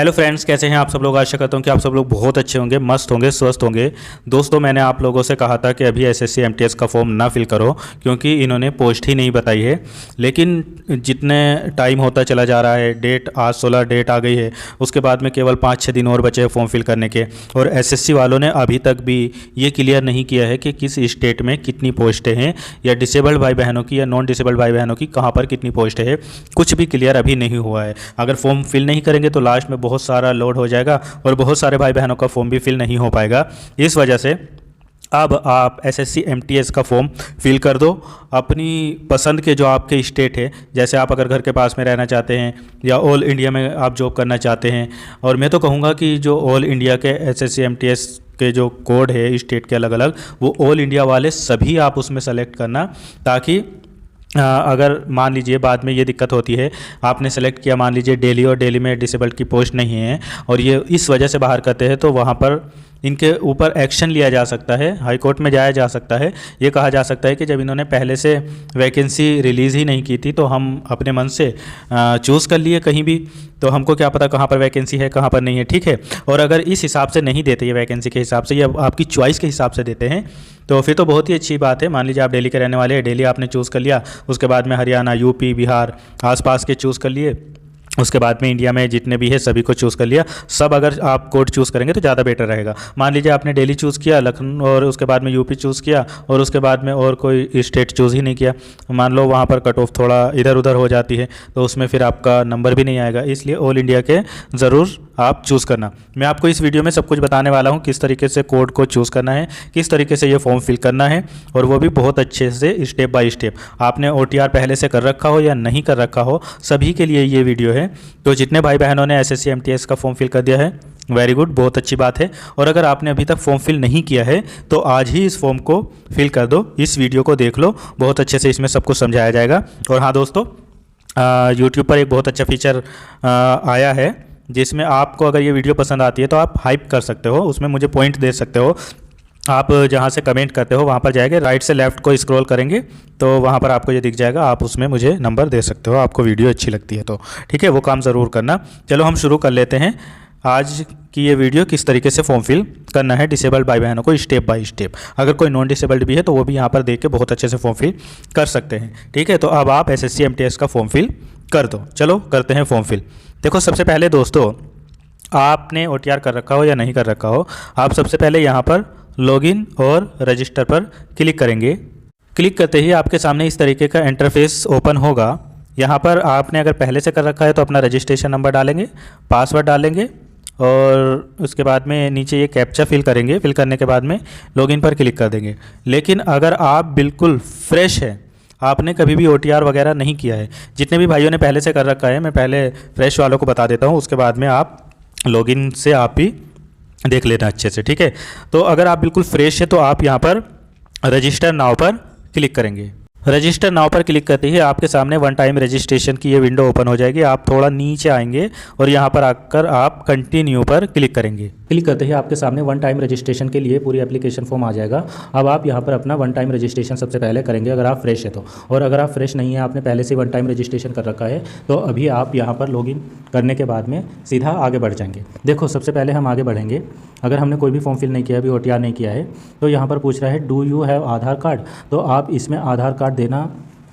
Hello friends, कैसे हैं आप सब लोग। आशा करता हूं कि आप सब लोग बहुत अच्छे होंगे, मस्त होंगे, स्वस्थ होंगे। दोस्तों, मैंने आप लोगों से कहा था कि अभी एसएससी एमटीएस का फॉर्म ना फिल करो क्योंकि इन्होंने पोस्ट ही नहीं बताई है। लेकिन जितने टाइम होता चला जा रहा है, डेट आज 16 डेट आ गई है, उसके बाद में केवल 5-6 दिन और बचे हैं फॉर्म फिल करने के। और एसएससी वालों ने अभी तक भी ये क्लियर नहीं किया है कि किस स्टेट में कितनी पोस्टें हैं, या डिसेबल्ड भाई बहनों की या नॉन डिसेबल्ड भाई बहनों की कहाँ पर कितनी पोस्टें हैं, कुछ भी क्लियर अभी नहीं हुआ है। अगर फॉर्म फिल नहीं करेंगे तो लास्ट में बहुत सारा लोड हो जाएगा और बहुत सारे भाई बहनों का फॉर्म भी फिल नहीं हो पाएगा। इस वजह से अब आप एसएससी एमटीएस का फॉर्म फिल कर दो अपनी पसंद के, जो आपके स्टेट है। जैसे आप अगर घर के पास में रहना चाहते हैं या ऑल इंडिया में आप जॉब करना चाहते हैं, और मैं तो कहूँगा कि जो ऑल इंडिया के एसएससी एमटीएस के जो कोड है स्टेट के अलग अलग, वो ऑल इंडिया वाले सभी आप उसमें सेलेक्ट करना, ताकि अगर मान लीजिए बाद में ये दिक्कत होती है, आपने सेलेक्ट किया मान लीजिए दिल्ली, और दिल्ली में डिसेबल्ड की पोस्ट नहीं है और ये इस वजह से बाहर करते हैं, तो वहाँ पर इनके ऊपर एक्शन लिया जा सकता है, हाई कोर्ट में जाया जा सकता है। ये कहा जा सकता है कि जब इन्होंने पहले से वैकेंसी रिलीज़ ही नहीं की थी तो हम अपने मन से चूज़ कर लिए कहीं भी, तो हमको क्या पता कहाँ पर वैकेंसी है कहाँ पर नहीं है, ठीक है। और अगर इस हिसाब से नहीं देते ये वैकेंसी के हिसाब से, या आपकी चॉइस के हिसाब से देते हैं, तो फिर तो बहुत ही अच्छी बात है। मान लीजिए आप दिल्ली के रहने वाले हैं, दिल्ली आपने चूज़ कर लिया, उसके बाद में हरियाणा, यूपी, बिहार आसपास के चूज़ कर लिए, उसके बाद में इंडिया में जितने भी है सभी को चूज़ कर लिया। सब अगर आप कोड चूज़ करेंगे तो ज़्यादा बेटर रहेगा। मान लीजिए आपने दिल्ली चूज़ किया, लखनऊ, और उसके बाद में यूपी चूज़ किया, और उसके बाद में और कोई स्टेट चूज़ ही नहीं किया, मान लो वहाँ पर कट ऑफ थोड़ा इधर उधर हो जाती है, तो उसमें फिर आपका नंबर भी नहीं आएगा। इसलिए ऑल इंडिया के ज़रूर आप चूज़ करना। मैं आपको इस वीडियो में सब कुछ बताने वाला हूँ, किस तरीके से कोड को चूज़ करना है, किस तरीके से ये फॉर्म फिल करना है, और वो भी बहुत अच्छे से स्टेप बाय स्टेप। आपने OTR पहले से कर रखा हो या नहीं कर रखा हो, सभी के लिए ये वीडियो है। तो जितने भाई बहनों ने एसएससी एमटीएस का फॉर्म फिल कर दिया है, वेरी गुड, बहुत अच्छी बात है। और अगर आपने अभी तक फॉर्म फिल नहीं किया है तो आज ही इस फॉर्म को फिल कर दो, इस वीडियो को देख लो, बहुत अच्छे से इसमें सब कुछ समझाया जाएगा। और हाँ दोस्तों, यूट्यूब पर एक बहुत अच्छा फीचर आया है, जिसमें आपको अगर ये वीडियो पसंद आती है तो आप हाइप कर सकते हो, उसमें मुझे पॉइंट दे सकते हो। आप जहाँ से कमेंट करते हो वहाँ पर जाएंगे, राइट से लेफ़्ट को स्क्रॉल करेंगे तो वहाँ पर आपको ये दिख जाएगा, आप उसमें मुझे नंबर दे सकते हो, आपको वीडियो अच्छी लगती है तो, ठीक है। वो काम ज़रूर करना। चलो हम शुरू कर लेते हैं आज की ये वीडियो, किस तरीके से फॉर्म फिल करना है डिसेबल्ड भाई बहनों को स्टेप बाय स्टेप। अगर कोई नॉन डिसेबल्ड भी है तो वो भी यहाँ पर देख के बहुत अच्छे से फॉर्म फिल कर सकते हैं, ठीक है। तो अब आप एसएससी एमटीएस का फॉर्म फिल कर दो। चलो करते हैं फॉर्म फिल। देखो, सबसे पहले दोस्तों, आपने OTR कर रखा हो या नहीं कर रखा हो, आप सबसे पहले यहाँ पर लॉगिन और रजिस्टर पर क्लिक करेंगे। क्लिक करते ही आपके सामने इस तरीके का इंटरफेस ओपन होगा। यहाँ पर आपने अगर पहले से कर रखा है तो अपना रजिस्ट्रेशन नंबर डालेंगे, पासवर्ड डालेंगे, और उसके बाद में नीचे ये कैप्चा फिल करेंगे। फिल करने के बाद में लॉगिन पर क्लिक कर देंगे। लेकिन अगर आप बिल्कुल फ्रेश हैं, आपने कभी भी OTR वगैरह नहीं किया है, जितने भी भाइयों ने पहले से कर रखा है, मैं पहले फ्रेश वालों को बता देता हूँ, उसके बाद में आप लॉगिन से आप ही देख लेना अच्छे से, ठीक है। तो अगर आप बिल्कुल फ्रेश है तो आप यहाँ पर रजिस्टर नाउ पर क्लिक करेंगे। रजिस्टर नाउ पर क्लिक करते ही आपके सामने वन टाइम रजिस्ट्रेशन की ये विंडो ओपन हो जाएगी। आप थोड़ा नीचे आएंगे और यहाँ पर आकर आप कंटिन्यू पर क्लिक करेंगे। क्लिक करते ही आपके सामने वन टाइम रजिस्ट्रेशन के लिए पूरी एप्लीकेशन फॉर्म आ जाएगा। अब आप यहाँ पर अपना वन टाइम रजिस्ट्रेशन सबसे पहले करेंगे, अगर आप फ्रेश है तो। और अगर आप फ्रेश नहीं है, आपने पहले से वन टाइम रजिस्ट्रेशन कर रखा है, तो अभी आप यहाँ पर लॉगिन करने के बाद में सीधा आगे बढ़ जाएंगे। देखो, सबसे पहले हम आगे बढ़ेंगे। अगर हमने कोई भी फॉर्म फिल नहीं किया, अभी OTR नहीं किया है, तो यहाँ पर पूछ रहा है do you have Aadhaar card, तो आप इसमें आधार कार्ड देना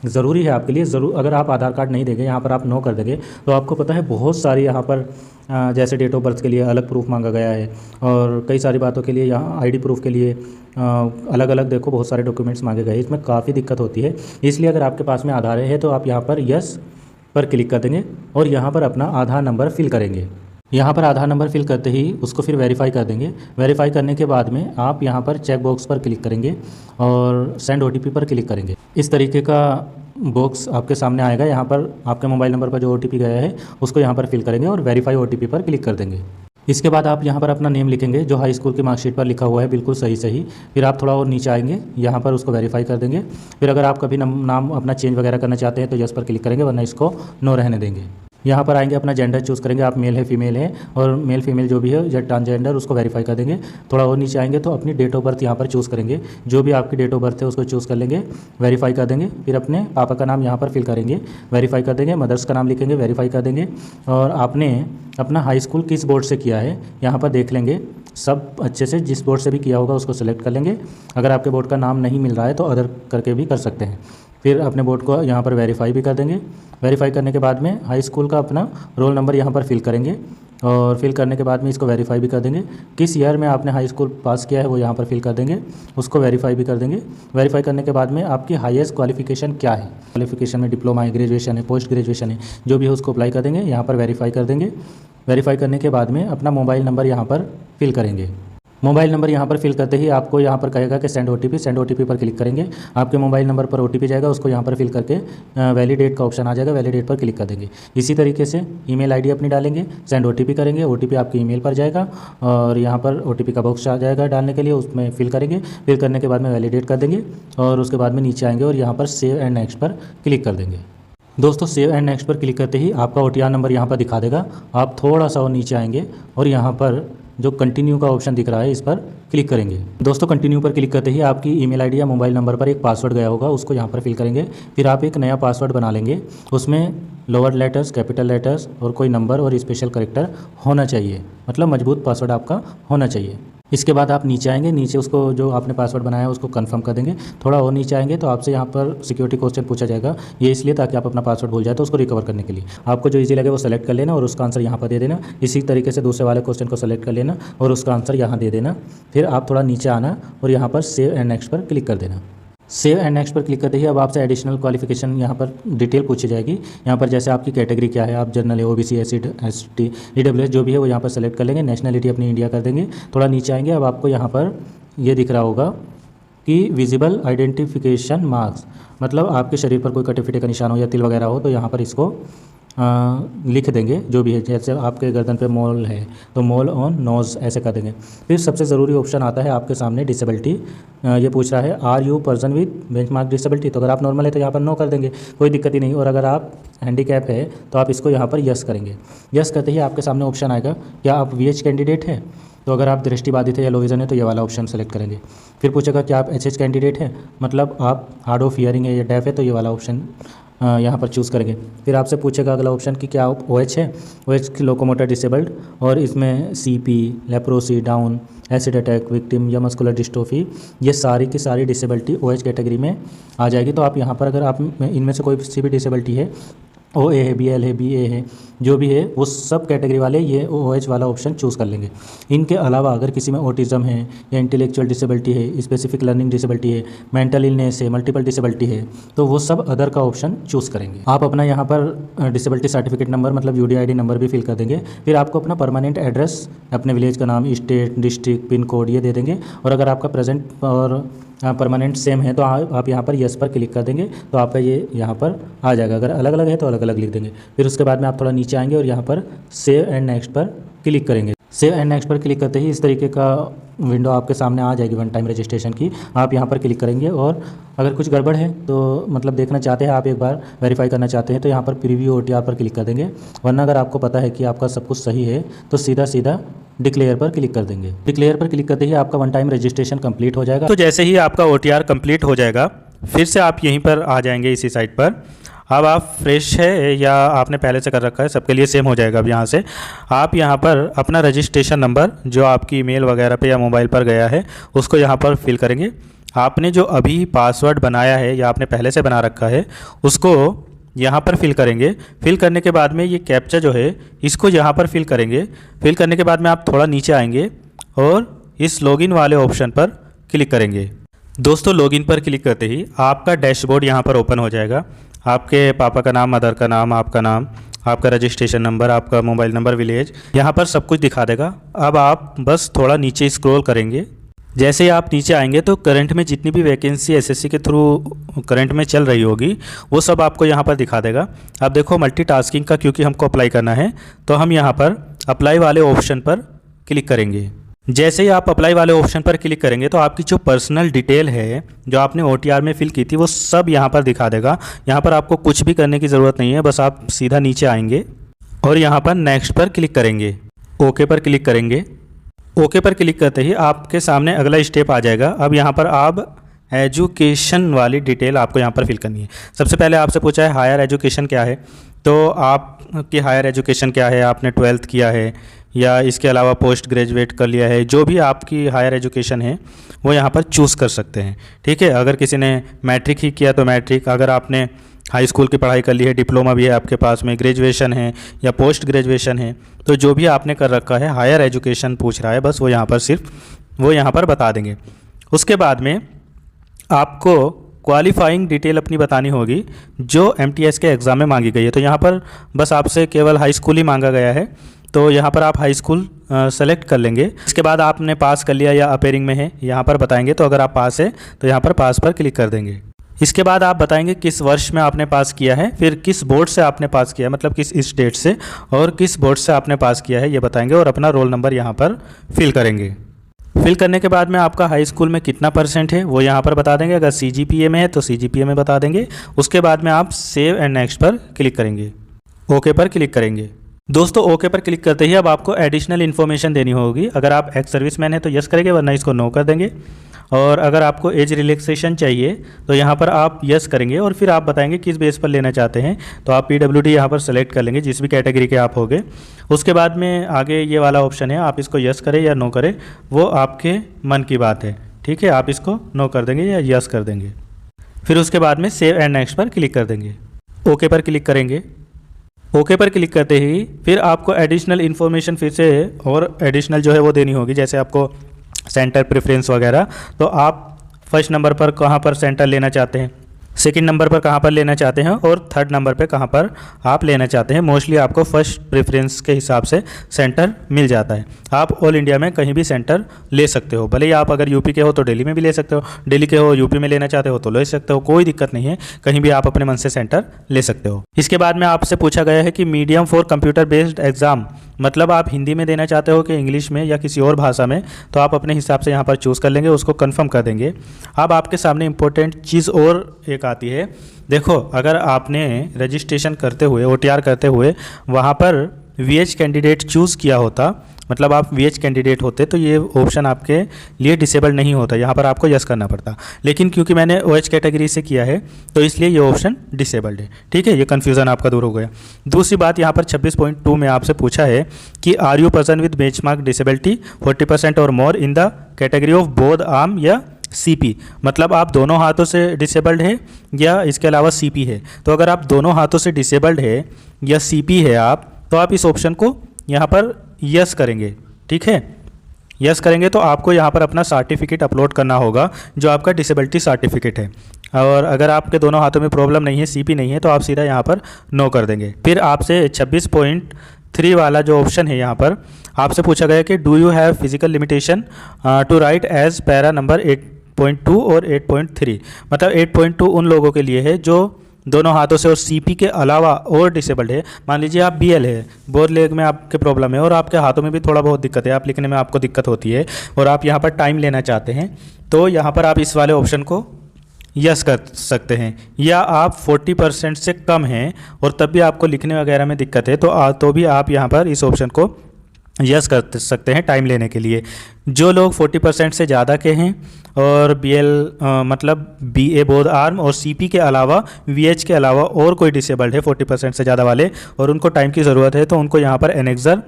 ज़रूरी है आपके लिए। ज़रूर, अगर आप आधार कार्ड नहीं देंगे, यहाँ पर आप नो कर देंगे, तो आपको पता है बहुत सारी यहाँ पर जैसे डेट ऑफ बर्थ के लिए अलग प्रूफ मांगा गया है, और कई सारी बातों के लिए यहाँ ID प्रूफ के लिए अलग अलग देखो बहुत सारे डॉक्यूमेंट्स मांगे गए। इसमें काफ़ी दिक्कत होती है। इसलिए अगर आपके पास में आधार है तो आप यहाँ पर यस पर क्लिक कर देंगे और यहाँ पर अपना आधार नंबर फिल करेंगे। यहाँ पर आधार नंबर फिल करते ही उसको फिर वेरीफाई कर देंगे। वेरीफाई करने के बाद में आप यहाँ पर चेक बॉक्स पर क्लिक करेंगे और सेंड OTP पर क्लिक करेंगे। इस तरीके का बॉक्स आपके सामने आएगा। यहाँ पर आपके मोबाइल नंबर पर जो OTP गया है उसको यहाँ पर फिल करेंगे और वेरीफाई OTP पर क्लिक कर देंगे। इसके बाद आप यहाँ पर अपना नेम लिखेंगे, जो हाई स्कूल की मार्कशीट पर लिखा हुआ है, बिल्कुल सही। फिर आप थोड़ा और नीचे आएंगे, यहाँ पर उसको वेरीफाई कर देंगे। फिर अगर आप कभी नाम अपना चेंज वगैरह करना चाहते हैं तो यस पर क्लिक करेंगे, वरना इसको नो रहने देंगे। यहाँ पर आएंगे, अपना जेंडर चूज़ करेंगे, आप मेल है फीमेल है, और मेल फीमेल जो भी है या ट्रांसजेंडर उसको वेरीफाई कर देंगे। थोड़ा और नीचे आएंगे तो अपनी डेट ऑफ बर्थ यहाँ पर चूज़ करेंगे, जो भी आपकी डेट ऑफ बर्थ है उसको चूज़ कर लेंगे, वेरीफाई कर देंगे। फिर अपने पापा का नाम यहाँ पर फिल करेंगे, वेरीफाई कर देंगे। मदर्स का नाम लिखेंगे, वेरीफाई कर देंगे। और आपने अपना हाई स्कूल किस बोर्ड से किया है यहाँ पर देख लेंगे, सब अच्छे से जिस बोर्ड से भी किया होगा उसको सेलेक्ट कर लेंगे। अगर आपके बोर्ड का नाम नहीं मिल रहा है तो अदर करके भी कर सकते हैं। फिर अपने बोर्ड को यहाँ पर वेरीफाई भी कर देंगे। वेरीफाई करने के बाद में हाई स्कूल का अपना रोल नंबर यहाँ पर फिल करेंगे, और फिल करने के बाद में इसको वेरीफाई भी कर देंगे। किस ईयर में आपने हाई स्कूल पास किया है वो यहाँ पर फिल कर देंगे, उसको वेरीफाई भी कर देंगे। वेरीफाई करने के बाद में आपकी हाईएस्ट क्वालिफिकेशन क्या है, क्वालिफिकेशन में डिप्लोमा है, ग्रेजुएशन है, पोस्ट ग्रेजुएशन है, जो भी है उसको अप्लाई कर देंगे, यहाँ पर वेरीफाई कर देंगे। वेरीफाई करने के बाद में अपना मोबाइल नंबर यहाँ पर फिल करेंगे। मोबाइल नंबर यहाँ पर फिल करते ही आपको यहाँ पर कहेगा कि सेंड ओटीपी पर क्लिक करेंगे। आपके मोबाइल नंबर पर ओटीपी जाएगा, उसको यहाँ पर फिल करके वैलिडेट का ऑप्शन आ जाएगा, वैलिडेट पर क्लिक कर देंगे। इसी तरीके से ईमेल आईडी अपनी डालेंगे, सेंड ओटीपी करेंगे, ओटीपी आपकी ईमेल पर जाएगा और यहाँ पर ओटीपी का बॉक्स आ जाएगा डालने के लिए, उसमें फिल करेंगे। फिल करने के बाद में वैलिडेट कर देंगे और उसके बाद में नीचे आएंगे और यहाँ पर सेव एंड नेक्स्ट पर क्लिक कर देंगे। दोस्तों सेव एंड नेक्स्ट पर क्लिक करते ही आपका OTR नंबर यहाँ पर दिखा देगा। आप थोड़ा सा और नीचे आएंगे और यहाँ पर जो कंटिन्यू का ऑप्शन दिख रहा है इस पर क्लिक करेंगे। दोस्तों कंटिन्यू पर क्लिक करते ही आपकी ईमेल आईडी या मोबाइल नंबर पर एक पासवर्ड गया होगा, उसको यहाँ पर फिल करेंगे। फिर आप एक नया पासवर्ड बना लेंगे, उसमें लोअर लेटर्स, कैपिटल लेटर्स और कोई नंबर और स्पेशल कैरेक्टर होना चाहिए, मतलब मजबूत पासवर्ड आपका होना चाहिए। इसके बाद आप नीचे आएंगे, नीचे उसको जो आपने पासवर्ड बनाया है उसको कंफर्म कर देंगे। थोड़ा और नीचे आएंगे तो आपसे यहाँ पर सिक्योरिटी क्वेश्चन पूछा जाएगा, ये इसलिए ताकि आप अपना पासवर्ड भूल जाए तो उसको रिकवर करने के लिए आपको जो इजी लगे वो सेलेक्ट कर लेना और उसका आंसर यहाँ पर दे देना। इसी तरीके से दूसरे वाले क्वेश्चन को सेलेक्ट कर लेना और उसका आंसर यहाँ दे देना। फिर आप थोड़ा नीचे आना और यहाँ पर सेव एंड नेक्स्ट पर क्लिक कर देना। सेव एंड नेक्स्ट पर क्लिक करते ही अब आपसे एडिशनल क्वालिफिकेशन यहाँ पर डिटेल पूछी जाएगी। यहाँ पर जैसे आपकी कैटेगरी क्या है, आप जनरल है, OBC, ST, EWS जो भी है वो यहाँ पर सेलेक्ट कर लेंगे। नेशनलिटी अपनी इंडिया कर देंगे। थोड़ा नीचे आएंगे, अब आपको यहाँ पर ये दिख रहा होगा कि विजिबल आइडेंटिफिकेशन मार्क्स, मतलब आपके शरीर पर कोई कटे फिटे का निशान हो या तिल वगैरह हो तो यहाँ पर इसको लिख देंगे जो भी है। जैसे आपके गर्दन पे मोल है तो मोल ऑन नोज़ ऐसे कर देंगे। फिर सबसे ज़रूरी ऑप्शन आता है आपके सामने डिसेबिलिटी। ये पूछ रहा है are you person with benchmark disability, तो अगर आप नॉर्मल है तो यहाँ पर नो कर देंगे, कोई दिक्कत ही नहीं। और अगर आप हैंडीकैप है तो आप इसको यहाँ पर यस करेंगे। यस करते ही आपके सामने ऑप्शन आएगा क्या आप VH कैंडिडेट है, तो अगर आप दृष्टिबाधित है या लो विजन है तो ये वाला ऑप्शन सेलेक्ट करेंगे। फिर पूछेगा कि आप HH कैंडिडेट है, मतलब आप हार्ड ऑफ हियरिंग है या डेफ है, तो ये वाला ऑप्शन यहाँ पर चूज़ करेंगे। फिर आपसे पूछेगा अगला ऑप्शन कि क्या आप OH है, OH की लोकोमोटर डिसेबल्ड, और इसमें CP, leprosy, down, acid attack victim या मस्कुलर डिस्ट्रोफी, ये सारी की सारी डिसेबिलिटी OH कैटेगरी में आ जाएगी। तो आप यहाँ पर अगर आप इनमें से कोई सी भी डिसेबिलिटी है, OA है, BL है, BA है, जो भी है वो सब कैटेगरी वाले ये OH वाला ऑप्शन चूज़ कर लेंगे। इनके अलावा अगर किसी में ऑटिज़म है या इंटेलेक्चुअल डिसेबिलिटी है, स्पेसिफिक लर्निंग डिसेबिलिटी है, मेंटल इलनेस है, मल्टीपल डिसेबिलिटी है, तो वो सब अदर का ऑप्शन चूज़ करेंगे। आप अपना यहाँ पर डिसेबिलिटी सर्टिफिकेट नंबर मतलब UDID नंबर भी फिल कर देंगे। फिर आपको अपना परमानेंट एड्रेस, अपने विलेज का नाम, स्टेट, डिस्ट्रिक्ट, पिन कोड ये दे देंगे। और अगर आपका प्रेजेंट और परमानेंट सेम है तो आप यहाँ पर यस पर क्लिक कर देंगे तो आपका ये यहाँ पर आ जाएगा। अगर अलग अलग है तो अलग अलग लिख देंगे। फिर उसके बाद में आप थोड़ा नीचे आएंगे और यहाँ पर सेव एंड नेक्स्ट पर क्लिक करेंगे। सेव एंड नेक्स्ट पर क्लिक करते ही इस तरीके का विंडो आपके सामने आ जाएगी वन टाइम रजिस्ट्रेशन की। आप यहाँ पर क्लिक करेंगे और अगर कुछ गड़बड़ है तो मतलब देखना चाहते हैं आप, एक बार वेरीफाई करना चाहते हैं तो यहाँ पर प्रीव्यू OTR पर क्लिक कर देंगे। वरना अगर आपको पता है कि आपका सब कुछ सही है तो सीधा डिक्लेयर पर क्लिक कर देंगे। डिक्लेयर पर क्लिक करते ही आपका वन टाइम रजिस्ट्रेशन कंप्लीट हो जाएगा। तो जैसे ही आपका OTR कंप्लीट हो जाएगा फिर से आप यहीं पर आ जाएंगे इसी साइट पर। अब आप फ्रेश है या आपने पहले से कर रखा है, सबके लिए सेम हो जाएगा। अब यहाँ से आप यहाँ पर अपना रजिस्ट्रेशन नंबर जो आपकी ईमेल वगैरह पे या मोबाइल पर गया है उसको यहाँ पर फिल करेंगे। आपने जो अभी पासवर्ड बनाया है या आपने पहले से बना रखा है उसको यहाँ पर फिल करेंगे। फिल करने के बाद में ये कैप्चा जो है इसको यहाँ पर फिल करेंगे। फिल करने के बाद में आप थोड़ा नीचे आएंगे और इस लॉगिन वाले ऑप्शन पर क्लिक करेंगे। दोस्तों लॉगिन पर क्लिक करते ही आपका डैशबोर्ड यहाँ पर ओपन हो जाएगा। आपके पापा का नाम, मदर का नाम, आपका नाम, आपका रजिस्ट्रेशन नंबर, आपका मोबाइल नंबर, विलेज, यहाँ पर सब कुछ दिखा देगा। अब आप बस थोड़ा नीचे स्क्रॉल करेंगे। जैसे ही आप नीचे आएंगे तो करंट में जितनी भी वैकेंसी SSC के थ्रू करंट में चल रही होगी वो सब आपको यहाँ पर दिखा देगा। अब देखो मल्टीटास्किंग का क्योंकि हमको अप्लाई करना है तो हम यहाँ पर अप्लाई वाले ऑप्शन पर क्लिक करेंगे। जैसे ही आप अप्लाई वाले ऑप्शन पर क्लिक करेंगे तो आपकी जो पर्सनल डिटेल है जो आपने OTR में फिल की थी वो सब यहाँ पर दिखा देगा। यहाँ पर आपको कुछ भी करने की ज़रूरत नहीं है, बस आप सीधा नीचे आएंगे और यहाँ पर नेक्स्ट पर क्लिक करेंगे, ओके पर क्लिक करेंगे। ओके पर क्लिक करते ही आपके सामने अगला स्टेप आ जाएगा। अब यहाँ पर आप एजुकेशन वाली डिटेल आपको यहाँ पर फिल करनी है। सबसे पहले आपसे पूछा है हायर एजुकेशन क्या है, तो आपकी हायर एजुकेशन क्या है, आपने 12th किया है या इसके अलावा पोस्ट ग्रेजुएट कर लिया है, जो भी आपकी हायर एजुकेशन है वो यहाँ पर चूज़ कर सकते हैं। ठीक है, अगर किसी ने मैट्रिक ही किया तो मैट्रिक, अगर आपने हाई स्कूल की पढ़ाई कर ली है, डिप्लोमा भी है आपके पास में, ग्रेजुएशन है या पोस्ट ग्रेजुएशन है, तो जो भी आपने कर रखा है, हायर एजुकेशन पूछ रहा है, बस वो यहाँ पर सिर्फ वो यहाँ पर बता देंगे। उसके बाद में आपको क्वालिफाइंग डिटेल अपनी बतानी होगी जो एमटीएस के एग्ज़ाम में मांगी गई है। तो यहाँ पर बस आपसे केवल हाई स्कूल ही मांगा गया है, तो यहाँ पर आप हाई स्कूल सेलेक्ट कर लेंगे। इसके बाद आपने पास कर लिया या अपेयरिंग में है, यहाँ पर बताएंगे। तो अगर आप पास है तो यहाँ पर पास पर क्लिक कर देंगे। इसके बाद आप बताएंगे किस वर्ष में आपने पास किया है, फिर किस बोर्ड से आपने पास किया है, मतलब किस स्टेट से, और किस बोर्ड से आपने पास किया है ये बताएंगे, और अपना रोल नंबर यहाँ पर फिल करेंगे। फिल करने के बाद में आपका हाई स्कूल में कितना % है वो यहाँ पर बता देंगे। अगर CGPA में है तो CGPA में बता देंगे। उसके बाद में आप सेव एंड नेक्स्ट पर क्लिक करेंगे, ओके पर क्लिक करेंगे। दोस्तों ओके पर क्लिक करते ही अब आपको एडिशनल इन्फॉर्मेशन देनी होगी। अगर आप एक्स सर्विसमैन है तो यस करेंगे, वरना इसको नो कर देंगे। और अगर आपको एज रिलैक्सेशन चाहिए तो यहाँ पर आप यस करेंगे, और फिर आप बताएंगे किस बेस पर लेना चाहते हैं। तो आप PWD यहाँ पर सेलेक्ट कर लेंगे, जिस भी कैटेगरी के आप होंगे। उसके बाद में आगे ये वाला ऑप्शन है, आप इसको यस करें या नो करें, वो आपके मन की बात है। ठीक है, आप इसको नो कर देंगे या यस कर देंगे। फिर उसके बाद में सेव एंड नेक्स्ट पर क्लिक कर देंगे, ओके पर क्लिक करेंगे। ओके पर क्लिक करते ही फिर आपको एडिशनल इन्फॉर्मेशन फिर से और एडिशनल जो है वो देनी होगी, जैसे आपको सेंटर प्रेफरेंस वगैरह। तो आप फर्स्ट नंबर पर कहाँ पर सेंटर लेना चाहते हैं, सेकंड नंबर पर कहाँ पर लेना चाहते हैं, और थर्ड नंबर पे कहाँ पर आप लेना चाहते हैं। मोस्टली आपको फर्स्ट प्रेफरेंस के हिसाब से सेंटर मिल जाता है। आप ऑल इंडिया में कहीं भी सेंटर ले सकते हो, भले ही आप अगर यूपी के हो तो दिल्ली में भी ले सकते हो, दिल्ली के हो यूपी में लेना चाहते हो तो ले सकते हो, कोई दिक्कत नहीं है, कहीं भी आप अपने मन से सेंटर ले सकते हो। इसके बाद में आपसे पूछा गया है कि medium for computer based exam, मतलब आप हिंदी में देना चाहते हो कि इंग्लिश में या किसी और भाषा में, तो आप अपने हिसाब से यहाँ पर चूज़ कर लेंगे, उसको कन्फर्म कर देंगे। अब आपके सामने इंपॉर्टेंट चीज़ और एक आती है। देखो, अगर आपने रजिस्ट्रेशन करते हुए OTR करते हुए वहाँ पर VH कैंडिडेट चूज़ किया होता, मतलब आप VH कैंडिडेट होते, तो ये ऑप्शन आपके लिए डिसेबल नहीं होता, यहाँ पर आपको यस करना पड़ता। लेकिन क्योंकि मैंने OH कैटेगरी से किया है तो इसलिए ये ऑप्शन डिसेबल्ड है। ठीक है, ये कन्फ्यूज़न आपका दूर हो गया। दूसरी बात, यहाँ पर 26.2 में आपसे पूछा है कि are you person with benchmark disability 40% और more in the category of both arm या CP, मतलब आप दोनों हाथों से डिसेबल्ड है या इसके अलावा CP है। तो अगर आप दोनों हाथों से डिसेबल्ड है या CP है आप, तो आप इस ऑप्शन को यहाँ पर यस करेंगे। ठीक है, यस करेंगे तो आपको यहाँ पर अपना सर्टिफिकेट अपलोड करना होगा, जो आपका डिसेबिलिटी सर्टिफिकेट है। और अगर आपके दोनों हाथों में प्रॉब्लम नहीं है, CP नहीं है, तो आप सीधा यहाँ पर नो कर देंगे। फिर आपसे 26.3 वाला जो ऑप्शन है, यहाँ पर आपसे पूछा गया कि do you have physical limitation to write as para number 8.2 और 8.3, मतलब 8.2 उन लोगों के लिए है जो दोनों हाथों से और CP के अलावा और डिसेबल्ड है। मान लीजिए आप BL है, बोथ लेग में आपके प्रॉब्लम है और आपके हाथों में भी थोड़ा बहुत दिक्कत है, आप लिखने में आपको दिक्कत होती है और आप यहाँ पर टाइम लेना चाहते हैं, तो यहाँ पर आप इस वाले ऑप्शन को यस कर सकते हैं। या आप 40% से कम हैं और तब भी आपको लिखने वगैरह में दिक्कत है, तो भी आप यहाँ पर इस ऑप्शन को यस कर सकते हैं टाइम लेने के लिए। जो लोग 40% से ज़्यादा के हैं और BL मतलब BA बोथ आर्म और CP के अलावा VH के अलावा और कोई डिसेबल्ड है 40% से ज़्यादा वाले और उनको टाइम की ज़रूरत है, तो उनको यहाँ पर एनेक्सर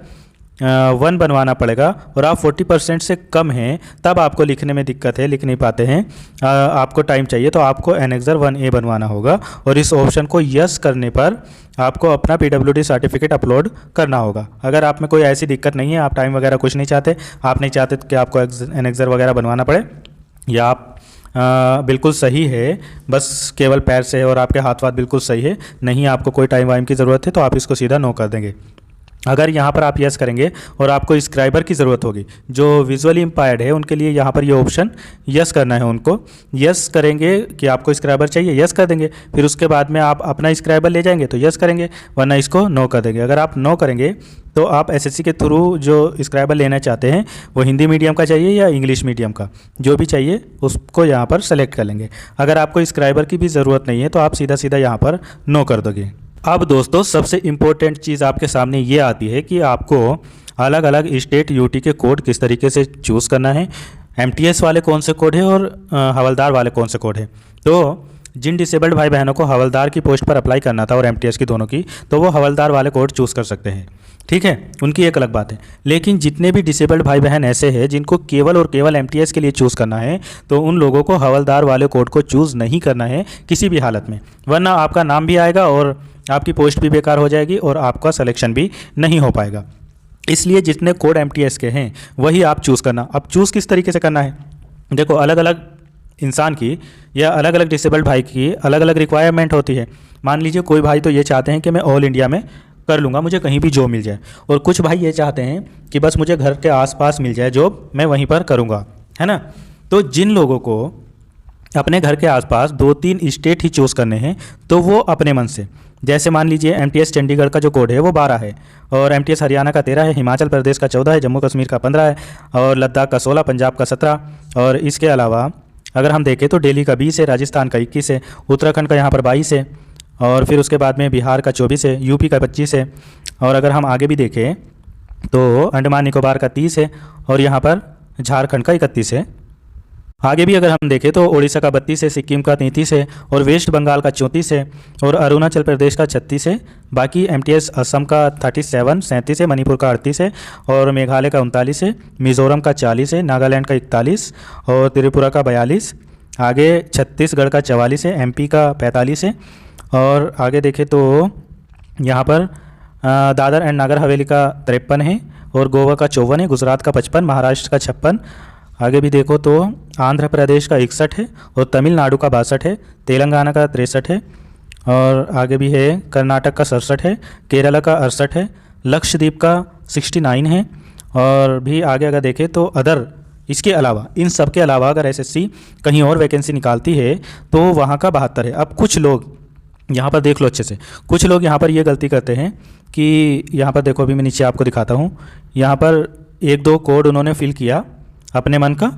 1 बनवाना पड़ेगा। और आप 40% से कम हैं, तब आपको लिखने में दिक्कत है, लिख नहीं पाते हैं, आपको टाइम चाहिए, तो आपको एनेक्सर 1A बनवाना होगा। और इस ऑप्शन को यस करने पर आपको अपना PWD सर्टिफिकेट अपलोड करना होगा। अगर आप में कोई ऐसी दिक्कत नहीं है, आप टाइम वगैरह कुछ नहीं चाहते, आप नहीं चाहते कि आपको एनेक्सर वगैरह बनवाना पड़े, या आप बिल्कुल सही है, बस केवल पैर से है और आपके हाथ वाथ बिल्कुल सही है, नहीं आपको कोई टाइम वाइम की ज़रूरत है, तो आप इसको सीधा नो कर देंगे। अगर यहाँ पर आप यस करेंगे और आपको स्क्राइबर की ज़रूरत होगी, जो विजुअली इम्पायर्ड है उनके लिए यहाँ पर ये ऑप्शन यस करना है, उनको यस करेंगे कि आपको स्क्राइबर चाहिए, यस कर देंगे। फिर उसके बाद में आप अपना स्क्राइबर ले जाएंगे तो यस करेंगे, वरना इसको नो कर देंगे। अगर आप नो करेंगे तो आप SSC के थ्रू जो स्क्राइबर लेना चाहते हैं वो हिंदी मीडियम का चाहिए या इंग्लिश मीडियम का, जो भी चाहिए उसको यहाँ पर सेलेक्ट कर लेंगे। अगर आपको स्क्राइबर की भी ज़रूरत नहीं है तो आप सीधा सीधा यहाँ पर नो कर दोगे। अब दोस्तों सबसे इम्पोर्टेंट चीज़ आपके सामने ये आती है कि आपको अलग अलग स्टेट यूटी के कोड किस तरीके से चूज़ करना है, एमटीएस वाले कौन से कोड है और हवलदार वाले कौन से कोड है। तो जिन डिसेबल्ड भाई बहनों को हवलदार की पोस्ट पर अप्लाई करना था और एमटीएस की दोनों की, तो वो हवलदार वाले कोड चूज़ कर सकते हैं, ठीक है, उनकी एक अलग बात है। लेकिन जितने भी डिसेबल्ड भाई बहन ऐसे हैं जिनको केवल और केवल एमटीएस के लिए चूज़ करना है, तो उन लोगों को हवलदार वाले कोड को चूज़ नहीं करना है किसी भी हालत में, वरना आपका नाम भी आएगा और आपकी पोस्ट भी बेकार हो जाएगी और आपका सिलेक्शन भी नहीं हो पाएगा। इसलिए जितने कोड एमटीएस के हैं वही आप चूज़ करना। अब चूज़ किस तरीके से करना है, देखो अलग अलग इंसान की या अलग अलग डिसेबल्ड भाई की अलग अलग रिक्वायरमेंट होती है। मान लीजिए कोई भाई तो ये चाहते हैं कि मैं ऑल इंडिया में कर लूँगा, मुझे कहीं भी जॉब मिल जाए, और कुछ भाई ये चाहते हैं कि बस मुझे घर के आसपास मिल जाए जॉब, मैं वहीं पर करूँगा, है ना। तो जिन लोगों को अपने घर के आसपास 2-3 स्टेट ही चूज़ करने हैं, तो वो अपने मन से, जैसे मान लीजिए एमटीएस चंडीगढ़ का जो कोड है वो 12 है, और एमटीएस हरियाणा का 13 है, हिमाचल प्रदेश का 14 है, जम्मू कश्मीर का 15 है, और लद्दाख का 16, पंजाब का 17, और इसके अलावा अगर हम देखें तो दिल्ली का 20 है, राजस्थान का 21 है, उत्तराखंड का यहाँ पर 22 है, और फिर उसके बाद में बिहार का 24 है, यूपी का 25 है, और अगर हम आगे भी देखें तो अंडमान निकोबार का 30 है, और यहाँ पर झारखंड का 31 है। आगे भी अगर हम देखें तो उड़ीसा का 32 है, सिक्किम का 33 है, और वेस्ट बंगाल का 34 है, और अरुणाचल प्रदेश का 36 है। बाकी एमटीएस असम का 37 है, मणिपुर का 38 है, और मेघालय का 39 है, मिज़ोरम का 40 है, नागालैंड का 41, और त्रिपुरा का 42, आगे छत्तीसगढ़ का 44 है, एमपी का 45 है, और आगे देखें तो यहाँ पर दादर एंड नागर हवेली का 53 है, और गोवा का 54 है, गुजरात का 55, महाराष्ट्र का 56। आगे भी देखो तो आंध्र प्रदेश का 61 है, और तमिलनाडु का 62 है, तेलंगाना का 63 है, और आगे भी है कर्नाटक का 67 है, केरला का 68 है, लक्षद्वीप का 69 है, और भी आगे अगर देखें तो अदर, इसके अलावा इन सब के अलावा अगर एसएससी कहीं और वैकेंसी निकालती है तो वहाँ का 72 है। अब कुछ लोग यहाँ पर देख लो अच्छे से, कुछ लोग यहाँ पर ये गलती करते हैं कि यहाँ पर देखो, अभी मैं नीचे आपको दिखाता हूँ, यहाँ पर 1-2 कोड उन्होंने फिल किया अपने मन का,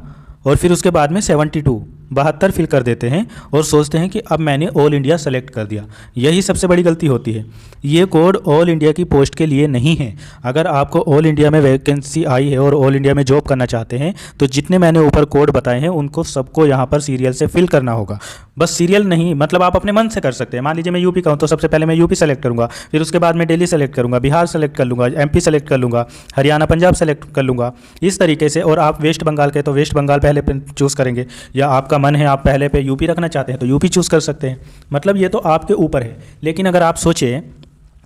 और फिर उसके बाद में 72 फिल कर देते हैं और सोचते हैं कि अब मैंने ऑल इंडिया सेलेक्ट कर दिया। यही सबसे बड़ी गलती होती है। ये कोड ऑल इंडिया की पोस्ट के लिए नहीं है। अगर आपको ऑल इंडिया में वैकेंसी आई है और ऑल इंडिया में जॉब करना चाहते हैं तो जितने मैंने ऊपर कोड बताए हैं उनको सबको यहाँ पर सीरियल से फिल करना होगा। बस सीरियल नहीं, मतलब आप अपने मन से कर सकते हैं। मान लीजिए मैं यूपी का हूँ तो सबसे पहले मैं यूपी सेलेक्ट करूँगा, फिर उसके बाद मैं दिल्ली सेलेक्ट करूँगा, बिहार सेलेक्ट कर लूँगा, एमपी सेलेक्ट कर लूँगा, हरियाणा पंजाब सेलेक्ट कर लूँगा, इस तरीके से। और आप वेस्ट बंगाल के तो वेस्ट बंगाल पहले चूज़ करेंगे, या आपका मन है आप पहले पे यूपी रखना चाहते हैं तो यूपी चूज़ कर सकते हैं। मतलब ये तो आपके ऊपर है। लेकिन अगर आप सोचें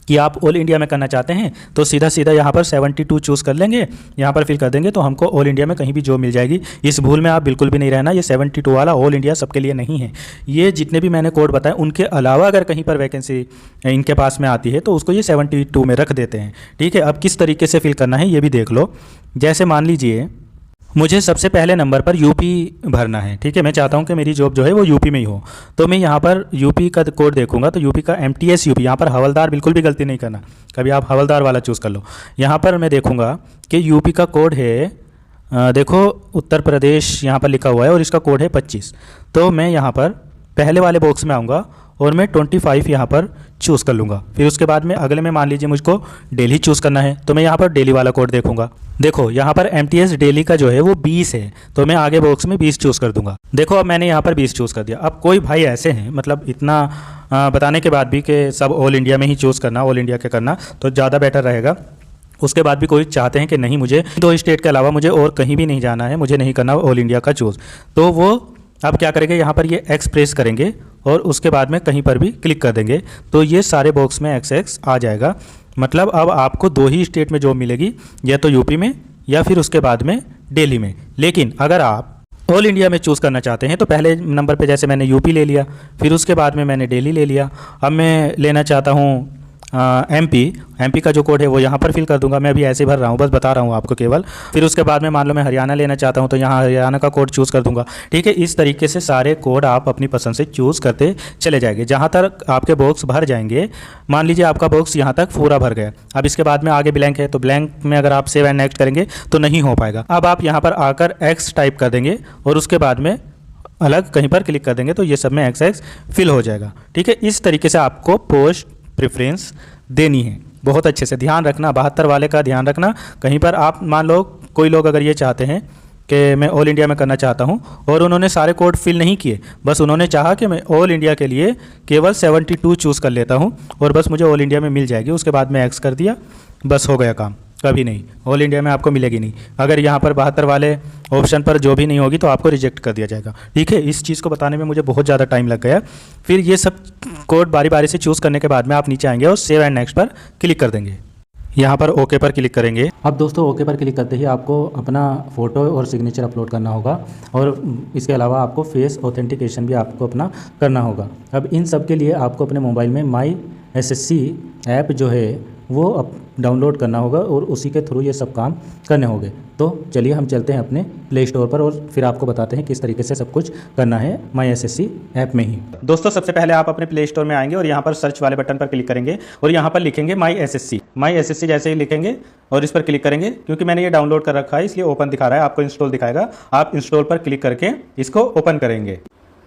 कि आप ऑल इंडिया में करना चाहते हैं तो सीधा सीधा यहाँ पर 72 चूज़ कर लेंगे, यहाँ पर फिल कर देंगे तो हमको ऑल इंडिया में कहीं भी जॉब मिल जाएगी। इस भूल में आप बिल्कुल भी नहीं रहना। ये 72 वाला ऑल इंडिया सबके लिए नहीं है। ये जितने भी मैंने कोड बताए उनके अलावा अगर कहीं पर वैकेंसी इनके पास में आती है तो उसको ये 72 में रख देते हैं। ठीक है, अब किस तरीके से फिल करना है ये भी देख लो। जैसे मान लीजिए मुझे सबसे पहले नंबर पर यूपी भरना है। ठीक है, मैं चाहता हूं कि मेरी जॉब जो है वो यूपी में ही हो, तो मैं यहाँ पर यूपी का कोड देखूंगा तो यूपी का एमटीएस यूपी, यहाँ पर हवलदार बिल्कुल भी गलती नहीं करना, कभी आप हवलदार वाला चूज़ कर लो। यहाँ पर मैं देखूंगा कि यूपी का कोड है, देखो उत्तर प्रदेश यहाँ पर लिखा हुआ है और इसका कोड है 25। तो मैं यहाँ पर पहले वाले बॉक्स में आऊँगा और मैं 25 यहाँ पर चूज़ कर लूँगा। फिर उसके बाद में अगले में मान लीजिए मुझको दिल्ली चूज़ करना है तो मैं यहाँ पर दिल्ली वाला कोड देखूंगा। देखो यहाँ पर एमटीएस दिल्ली का जो है वो 20 है, तो मैं आगे बॉक्स में 20 चूज़ कर दूंगा। देखो अब मैंने यहाँ पर 20 चूज़ कर दिया। अब कोई भाई ऐसे हैं, मतलब इतना बताने के बाद भी कि सब ऑल इंडिया में ही चूज़ करना, ऑल इंडिया के करना तो ज़्यादा बेटर रहेगा। उसके बाद भी कोई चाहते हैं कि नहीं, मुझे 2 स्टेट के अलावा मुझे और कहीं भी नहीं जाना है, मुझे नहीं करना ऑल इंडिया का चूज़, तो वो अब क्या करेंगे, यहाँ पर ये एक्स प्रेस करेंगे और उसके बाद में कहीं पर भी क्लिक कर देंगे तो ये सारे बॉक्स में एक्स आ जाएगा। मतलब अब आपको 2 ही स्टेट में जॉब मिलेगी, या तो यूपी में या फिर उसके बाद में दिल्ली में। लेकिन अगर आप ऑल इंडिया में चूज़ करना चाहते हैं तो पहले नंबर पे जैसे मैंने यूपी ले लिया, फिर उसके बाद में मैंने दिल्ली ले लिया। अब मैं लेना चाहता हूँ एमपी का जो कोड है वो यहाँ पर फिल कर दूंगा। मैं अभी ऐसे ही भर रहा हूँ, बस बता रहा हूँ आपको केवल। फिर उसके बाद में मान लो मैं हरियाणा लेना चाहता हूँ तो यहाँ हरियाणा का कोड चूज़ कर दूंगा। ठीक है, इस तरीके से सारे कोड आप अपनी पसंद से चूज़ करते चले जाएंगे जहाँ तक आपके बॉक्स भर जाएंगे। मान लीजिए आपका बॉक्स यहाँ तक पूरा भर गया, अब इसके बाद में आगे ब्लैंक है तो ब्लैंक में अगर आप सेव एंड नेक्स्ट करेंगे तो नहीं हो पाएगा। अब आप यहाँ पर आकर एक्स टाइप कर देंगे और उसके बाद में अलग कहीं पर क्लिक कर देंगे तो ये सब में एक्स फिल हो जाएगा। ठीक है, इस तरीके से आपको पोस्ट प्रेफरेंस देनी है। बहुत अच्छे से ध्यान रखना, 72 वाले का ध्यान रखना। कहीं पर आप मान लो कोई लोग अगर ये चाहते हैं कि मैं ऑल इंडिया में करना चाहता हूँ और उन्होंने सारे कोड फिल नहीं किए, बस उन्होंने चाहा कि मैं ऑल इंडिया के लिए केवल 72 चूज़ कर लेता हूँ और बस मुझे ऑल इंडिया में मिल जाएगी, उसके बाद में एक्स कर दिया, बस हो गया काम। कभी नहीं, ऑल इंडिया में आपको मिलेगी नहीं। अगर यहाँ पर 72 वाले ऑप्शन पर जो भी नहीं होगी तो आपको रिजेक्ट कर दिया जाएगा। ठीक है, इस चीज़ को बताने में मुझे बहुत ज़्यादा टाइम लग गया। फिर ये सब कोड बारी बारी से चूज़ करने के बाद में आप नीचे आएंगे और सेव एंड नेक्स्ट पर क्लिक कर देंगे। यहाँ पर ओके पर क्लिक करेंगे। अब दोस्तों ओके पर क्लिक करते ही आपको अपना फ़ोटो और सिग्नेचर अपलोड करना होगा और इसके अलावा आपको फेस ऑथेंटिकेशन भी आपको अपना करना होगा। अब इन सब के लिए आपको अपने मोबाइल में माई SSC ऐप जो है वो डाउनलोड करना होगा और उसी के थ्रू ये सब काम करने होंगे। तो चलिए हम चलते हैं अपने प्ले स्टोर पर और फिर आपको बताते हैं किस तरीके से सब कुछ करना है माई SSC ऐप में ही। दोस्तों सबसे पहले आप अपने प्ले स्टोर में आएंगे और यहाँ पर सर्च वाले बटन पर क्लिक करेंगे और यहाँ पर लिखेंगे माई SSC जैसे ही लिखेंगे और इस पर क्लिक करेंगे। क्योंकि मैंने ये डाउनलोड कर रखा है इसलिए ओपन दिखा रहा है, आपको इंस्टॉल दिखाएगा। आप इंस्टॉल पर क्लिक करके इसको ओपन करेंगे।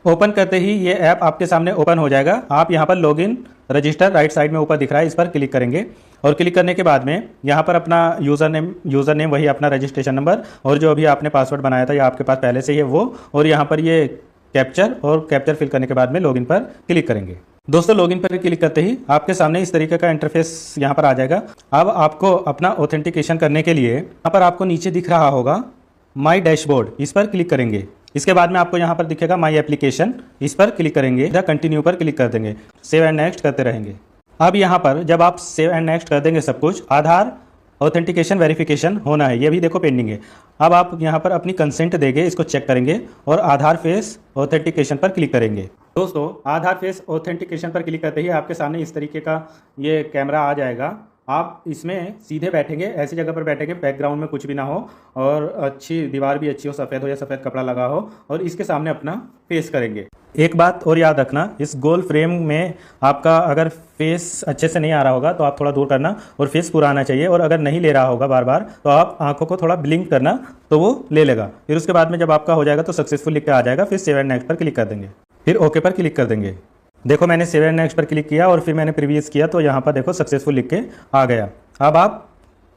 ओपन करते ही ये ऐप आपके सामने ओपन हो जाएगा। आप यहाँ पर लॉगिन रजिस्टर राइट साइड में ऊपर दिख रहा है, इस पर क्लिक करेंगे और क्लिक करने के बाद में यहाँ पर अपना यूज़र नेम वही अपना रजिस्ट्रेशन नंबर और जो अभी आपने पासवर्ड बनाया था या आपके पास पहले से ही है वो, और यहाँ पर ये कैप्चर फिल करने के बाद में लॉगिन पर क्लिक करेंगे। दोस्तों लॉगिन पर क्लिक करते ही आपके सामने इस तरीके का इंटरफेस यहाँ पर आ जाएगा। अब आपको अपना ऑथेंटिकेशन करने के लिए यहाँ पर आपको नीचे दिख रहा होगा माई डैशबोर्ड, इस पर क्लिक करेंगे। इसके बाद में आपको यहाँ पर दिखेगा माई एप्लीकेशन, इस पर क्लिक करेंगे, कंटिन्यू पर क्लिक कर देंगे, सेव एंड नेक्स्ट करते रहेंगे। अब यहाँ पर जब आप सेव एंड नेक्स्ट कर देंगे सब कुछ, आधार ऑथेंटिकेशन वेरिफिकेशन होना है, ये भी देखो पेंडिंग है। अब आप यहाँ पर अपनी कंसेंट देंगे, इसको चेक करेंगे और आधार फेस ऑथेंटिकेशन पर क्लिक करेंगे। दोस्तों आधार फेस ऑथेंटिकेशन पर क्लिक करते ही आपके सामने इस तरीके का ये कैमरा आ जाएगा। आप इसमें सीधे बैठेंगे, ऐसी जगह पर बैठेंगे बैकग्राउंड में कुछ भी ना हो और अच्छी दीवार भी अच्छी हो, सफ़ेद हो या सफ़ेद कपड़ा लगा हो, और इसके सामने अपना फेस करेंगे। एक बात और याद रखना, इस गोल फ्रेम में आपका अगर फेस अच्छे से नहीं आ रहा होगा तो आप थोड़ा दूर करना और फेस पूरा आना चाहिए, और अगर नहीं ले रहा होगा बार बार तो आप आंखों को थोड़ा ब्लिंक करना तो वो ले लेगा। फिर उसके बाद में जब आपका हो जाएगा तो सक्सेसफुल लिख के आ जाएगा। फिर सेव एंड नेक्स्ट पर क्लिक कर देंगे, फिर ओके पर क्लिक कर देंगे। देखो मैंने सेव एंड नेक्स्ट पर क्लिक किया और फिर मैंने प्रीवियस किया तो यहाँ पर देखो सक्सेसफुल लिख के आ गया। अब आप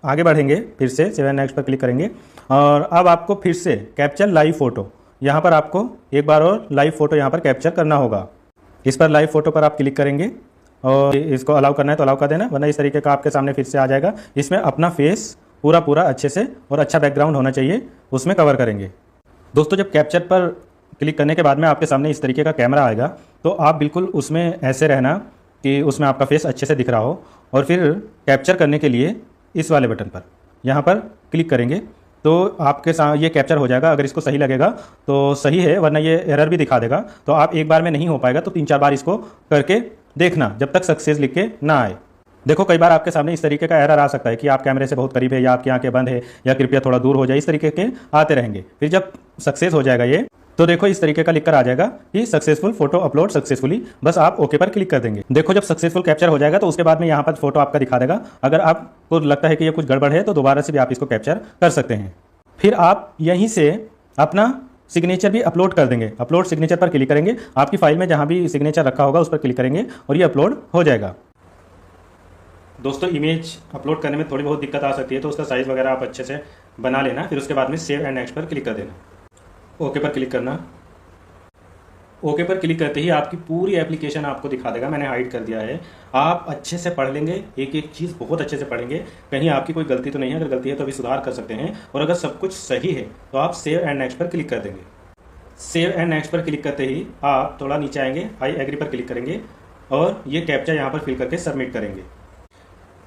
आगे बढ़ेंगे, फिर से सेव एंड नेक्स्ट पर क्लिक करेंगे और अब आपको फिर से कैप्चर लाइव फ़ोटो, यहाँ पर आपको एक बार और लाइव फ़ोटो यहाँ पर कैप्चर करना होगा। इस पर लाइव फ़ोटो पर आप क्लिक करेंगे और इसको अलाउ करना है तो अलाउ कर देना, वरना इस तरीके का आपके सामने फिर से आ जाएगा। इसमें अपना फेस पूरा अच्छे से और अच्छा बैकग्राउंड होना चाहिए, उसमें कवर करेंगे। दोस्तों जब कैप्चर पर क्लिक करने के बाद में आपके सामने इस तरीके का कैमरा आएगा तो आप बिल्कुल उसमें ऐसे रहना कि उसमें आपका फेस अच्छे से दिख रहा हो, और फिर कैप्चर करने के लिए इस वाले बटन पर यहाँ पर क्लिक करेंगे तो आपके साथ ये कैप्चर हो जाएगा। अगर इसको सही लगेगा तो सही है, वरना ये एरर भी दिखा देगा। तो आप एक बार में नहीं हो पाएगा तो 3-4 बार इसको करके देखना जब तक सक्सेस लिख के ना आए। देखो कई बार आपके सामने इस तरीके का एरर आ सकता है कि आप कैमरे से बहुत करीब है या आपकी आंखें बंद है या कृपया थोड़ा दूर हो जाए, इस तरीके के आते रहेंगे। फिर जब सक्सेस हो जाएगा ये तो देखो इस तरीके का लिख कर आ जाएगा कि सक्सेसफुल फोटो अपलोड सक्सेसफुली, बस आप ओके पर क्लिक कर देंगे। देखो जब सक्सेसफुल कैप्चर हो जाएगा तो उसके बाद में यहाँ पर फोटो आपका दिखा देगा। अगर आपको लगता है कि ये कुछ गड़बड़ है तो दोबारा से भी आप इसको कैप्चर कर सकते हैं। फिर आप यहीं से अपना सिग्नेचर भी अपलोड कर देंगे। अपलोड सिग्नेचर पर क्लिक करेंगे, आपकी फाइल में जहाँ भी सिग्नेचर रखा होगा उस पर क्लिक करेंगे और ये अपलोड हो जाएगा। दोस्तों इमेज अपलोड करने में थोड़ी बहुत दिक्कत आ सकती है तो उसका साइज़ वगैरह आप अच्छे से बना लेना। फिर उसके बाद में सेव एंड नेक्स्ट पर क्लिक कर देना, ओके पर क्लिक करना। ओके पर क्लिक करते ही आपकी पूरी एप्लीकेशन आपको दिखा देगा। मैंने हाइड कर दिया है। आप अच्छे से पढ़ लेंगे, एक एक चीज़ बहुत अच्छे से पढ़ेंगे, कहीं आपकी कोई गलती तो नहीं है। अगर गलती है तो अभी सुधार कर सकते हैं, और अगर सब कुछ सही है तो आप सेव एंड नेक्स्ट पर क्लिक कर देंगे। सेव एंड नेक्स्ट पर क्लिक करते ही आप थोड़ा नीचे आएंगे, आई एग्री पर क्लिक करेंगे और ये कैप्चा यहाँ पर फिल करके सबमिट करेंगे।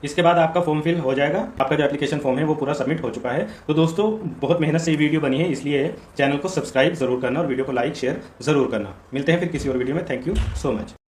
इसके बाद आपका फॉर्म फिल हो जाएगा। आपका जो एप्लीकेशन फॉर्म है वो पूरा सबमिट हो चुका है। तो दोस्तों बहुत मेहनत से ये वीडियो बनी है, इसलिए चैनल को सब्सक्राइब जरूर करना और वीडियो को लाइक शेयर जरूर करना। मिलते हैं फिर किसी और वीडियो में। Thank you so much.